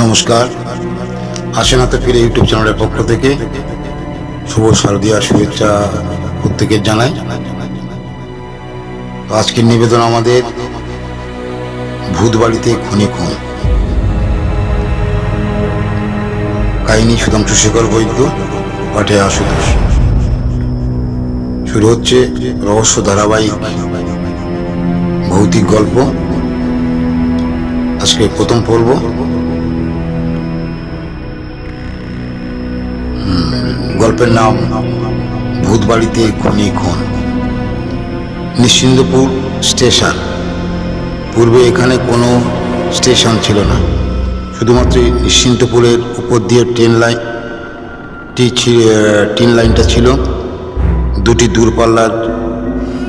নমস্কার, আশানাতে ফিরে ইউটিউব চ্যানেলের পক্ষ থেকে শুভ শারদীয়া শুভেচ্ছা প্রত্যেকের জানাই। আজকের নিবেদন আমাদের ভূতবাড়িতে খুনি খুন, কাহিনী সুধাংশু শেখর বৈদ্য, পাঠে আশুতোষ। শুরু হচ্ছে রহস্য ধারাবাহিক ভৌতিক গল্প। আজকে প্রথম পর্ব। গল্পের নাম ভূতবাড়িতে খুনি খুন। নিশ্চিন্দপুর স্টেশন। পূর্বে এখানে কোনো স্টেশন ছিল না, শুধুমাত্র নিশ্চিন্তপুরের উপর দিয়ে ট্রেন লাইনটা ছিল। দুটি দূরপাল্লার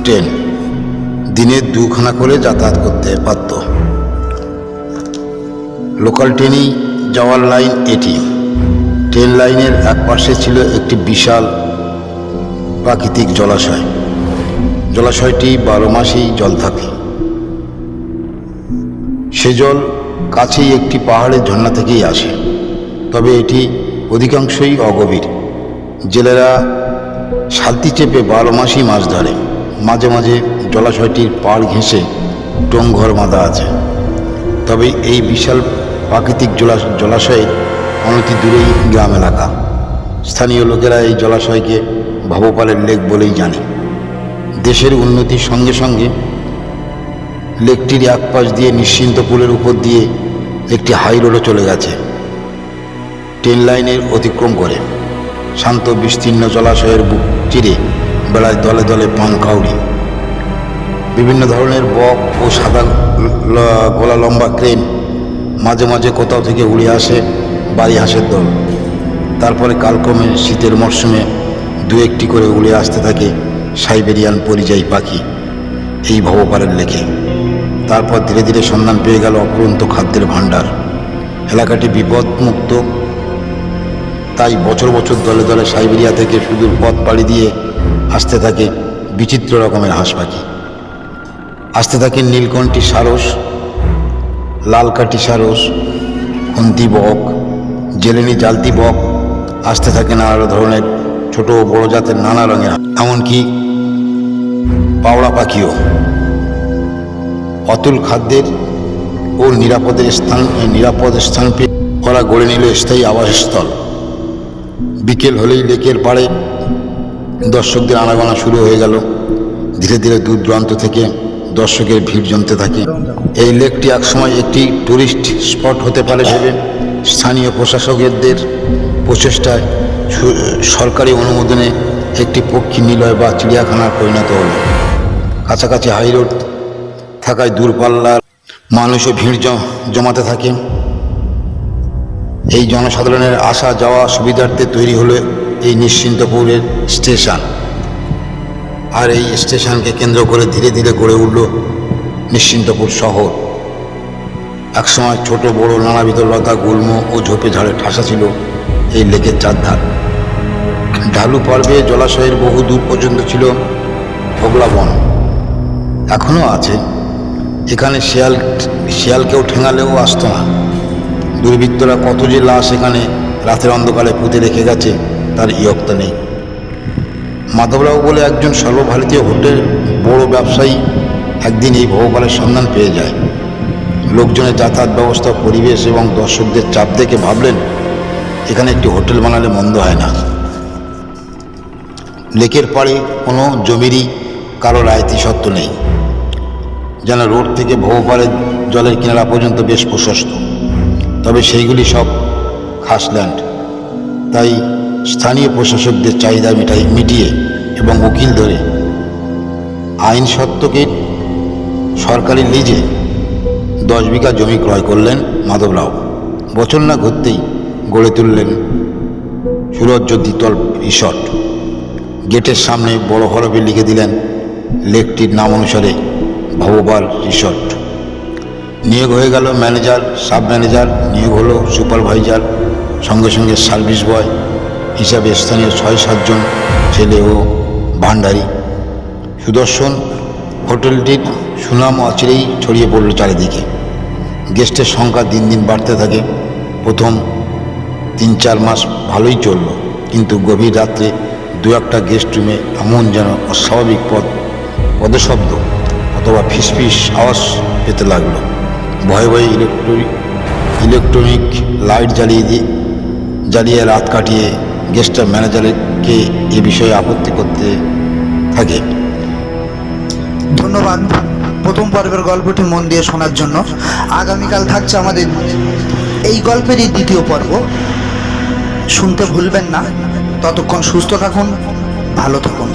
ট্রেন দিনে দুখানা করে যাতায়াত করতে পারত। লোকাল ট্রেনেই যাওয়ার লাইন এটি। ট্রেন লাইনের এক পাশে ছিল একটি বিশাল প্রাকৃতিক জলাশয়। জলাশয়টি 12 মাসেই জল থাকে। সে জল কাছেই একটি পাহাড়ের ঝর্ণা থেকেই আসে, তবে এটি অধিকাংশই অগভীর। জেলেরা শালতি চেপে 12 মাসই মাছ ধরে। মাঝে মাঝে জলাশয়টির পাড় ঘেঁষে টোঙঘর বাঁধা আছে। তবে এই বিশাল প্রাকৃতিক জলাশয়ের অনতি দূরেই গ্রাম এলাকা। স্থানীয় লোকেরা এই জলাশয়কে ভবপালের লেক বলেই জানে। দেশের উন্নতির সঙ্গে সঙ্গে লেকটির এক পাশ দিয়ে নিশ্চিন্তপুরের উপর দিয়ে একটি হাই রোডও চলে গেছে, ট্রেন লাইনের অতিক্রম করে। শান্ত বিস্তীর্ণ জলাশয়ের বুক চিরে বেড়ায় দলে দলে পানকাউড়ি। বিভিন্ন ধরনের বক ও সাদা গলা লম্বা ক্রেন। মাঝে মাঝে কোথাও থেকে উড়ে আসে বাড়ি হাঁসের দল। তারপরে কালক্রমে শীতের মরশুমে দু একটি করে উড়ে আসতে থাকে সাইবেরিয়ান পরিযায়ী পাখি এই ভবপালের লেকে। তারপর ধীরে ধীরে সন্ধান পেয়ে গেল অপরন্ত খাদ্যের ভাণ্ডার। এলাকাটি বিপদমুক্ত, তাই বছর বছর দলে দলে সাইবেরিয়া থেকে সুদূর পথ পাড়ি দিয়ে আসতে থাকে বিচিত্র রকমের হাঁস পাখি। আসতে থাকে নীলকণ্ঠী সারস, লালকাঠি সারস, খুন্তি বক, জেলেনি জালতি বক। আসতে থাকে নানা ধরনের ছোট ও বড় জাতের নানা রঙের, এমনকি পাওড়া পাখিও। অতুল খাদ্যের ও নিরাপদ স্থান পেয়ে ওরা গড়ে নিল স্থায়ী আবাসস্থল। বিকেল হলেই লেকের পাড়ে দর্শকদের আনাগোনা শুরু হয়ে গেল। ধীরে ধীরে দূর দূরান্ত থেকে দর্শকের ভিড় জমতে থাকে। এই লেকটি একসময় একটি টুরিস্ট স্পট হতে পারে ভেবে স্থানীয় প্রশাসকদের প্রচেষ্টায় সরকারি অনুমোদনে একটি পক্ষী নিলয় বা চিড়িয়াখানার পরিণত হল। কাছাকাছি হাইরোড থাকায় দূরপাল্লার মানুষও ভিড় জমাতে থাকে। এই জনসাধারণের আসা যাওয়া সুবিধার্থে তৈরি হলো এই নিশ্চিন্তপুরের স্টেশন। আর এই স্টেশনকে কেন্দ্র করে ধীরে ধীরে গড়ে উঠল নিশ্চিন্তপুর শহর। একসময় ছোট বড় নানাবিধ লতা গুল্ম ও ঝোপে ঝাড়ে ঠাসা ছিল এই লেকের চারধার। ঢালু পর্বে জলাশয়ের বহু দূর পর্যন্ত ছিল হোগলা বন। এখনও আছে। এখানে শিয়ালকেও ঠেঙালেও আসত না। দুর্বৃত্তরা কত যে লাশ এখানে রাতের অন্ধকারে পুঁতে রেখে গেছে তার ইয়ত্তা নেই। মাধবরাও বলে একজন সর্বভারতীয় হোটেল বড় ব্যবসায়ী একদিন এই ভবপালের সন্ধান পেয়ে যায়। লোকজনের যাতায়াত ব্যবস্থা, পরিবেশ এবং দর্শকদের চাপ দেখে ভাবলেন এখানে একটি হোটেল বানালে মন্দ হয় না। লেকের পাড়ে কোনো জমিরই কারো রায়তি সত্ত্ব নেই, যেন রোড থেকে ভবপালের জলের কিনারা পর্যন্ত বেশ প্রশস্ত। তবে সেইগুলি সব খাস ল্যান্ড। তাই স্থানীয় প্রশাসকদের চাহিদা মিটিয়ে এবং উকিল ধরে আইন সত্ত্বকে সরকারি লিজে 10 বিঘা জমি ক্রয় করলেন মাধবরাও। বছর না ঘুরতেই গড়ে তুললেন সুরজ্য দ্বিতল রিসর্ট। গেটের সামনে বড় হরফে লিখে দিলেন লেকটির নাম অনুসারে ভবপাল রিসর্ট। নিয়োগ হয়ে গেল ম্যানেজার, সাব ম্যানেজার, নিয়োগ হলো সুপারভাইজার, সঙ্গে সঙ্গে সার্ভিস বয় হিসাবে স্থানীয় 6-7 জন ছেলে ও ভান্ডারি। সুদর্শন হোটেলটির সুনাম অচিরেই ছড়িয়ে পড়ল চারিদিকে। গেস্টের সংখ্যা দিন দিন বাড়তে থাকে। প্রথম 3-4 মাস ভালোই চলল, কিন্তু গভীর রাত্রে দু একটা গেস্ট রুমে এমন যেন অস্বাভাবিক পদশব্দ অথবা ফিসফিস আওয়াজ পেতে লাগলো। ভয়ে ভয়ে ইলেকট্রনিক লাইট জ্বালিয়ে রাত কাটিয়ে গেস্টটা ম্যানেজারকে এ বিষয়ে আপত্তি করতে থাকে। ধন্যবাদ প্রথম পর্বের গল্পটি মন দিয়ে শোনার জন্য। আগামীকাল থাকছে আমাদের এই গল্পেরই দ্বিতীয় পর্ব, শুনতে ভুলবেন না। ততক্ষণ সুস্থ থাকুন, ভালো থাকুন।